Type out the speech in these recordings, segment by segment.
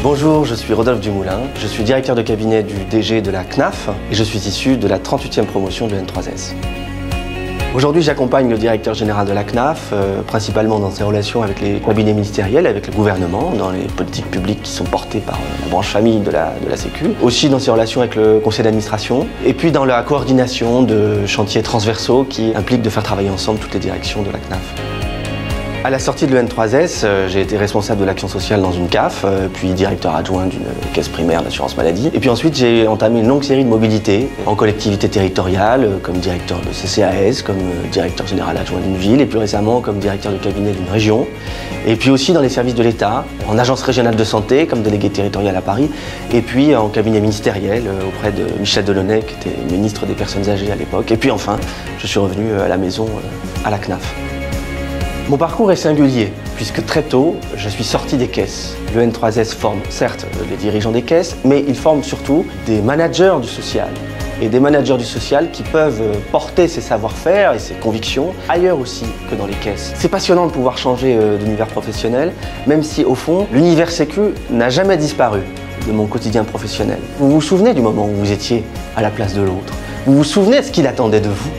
Bonjour, je suis Rodolphe Dumoulin, je suis directeur de cabinet du DG de la CNAF et je suis issu de la 38e promotion de l'N3S. Aujourd'hui, j'accompagne le directeur général de la CNAF, principalement dans ses relations avec les cabinets ministériels, avec le gouvernement, dans les politiques publiques qui sont portées par la branche famille de la Sécu, aussi dans ses relations avec le conseil d'administration, et puis dans la coordination de chantiers transversaux qui impliquent de faire travailler ensemble toutes les directions de la CNAF. À la sortie de l'N3S, j'ai été responsable de l'action sociale dans une CAF, puis directeur adjoint d'une caisse primaire d'assurance maladie. Et puis ensuite, j'ai entamé une longue série de mobilités en collectivité territoriale, comme directeur de CCAS, comme directeur général adjoint d'une ville, et plus récemment comme directeur de cabinet d'une région. Et puis aussi dans les services de l'État, en agence régionale de santé, comme délégué territorial à Paris, et puis en cabinet ministériel auprès de Michel Delaunay, qui était ministre des Personnes âgées à l'époque. Et puis enfin, je suis revenu à la maison, à la CNAF. Mon parcours est singulier, puisque très tôt, je suis sorti des caisses. Le N3S forme certes les dirigeants des caisses, mais il forme surtout des managers du social. Et des managers du social qui peuvent porter ses savoir-faire et ses convictions ailleurs aussi que dans les caisses. C'est passionnant de pouvoir changer d'univers professionnel, même si au fond, l'univers Sécu n'a jamais disparu de mon quotidien professionnel. Vous vous souvenez du moment où vous étiez à la place de l'autre? Vous vous souvenez de ce qu'il attendait de vous?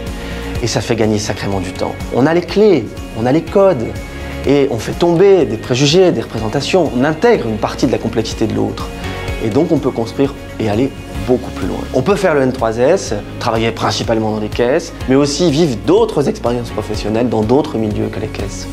Et ça fait gagner sacrément du temps. On a les clés, on a les codes, et on fait tomber des préjugés, des représentations, on intègre une partie de la complexité de l'autre. Et donc on peut construire et aller beaucoup plus loin. On peut faire le N3S, travailler principalement dans les caisses, mais aussi vivre d'autres expériences professionnelles dans d'autres milieux que les caisses.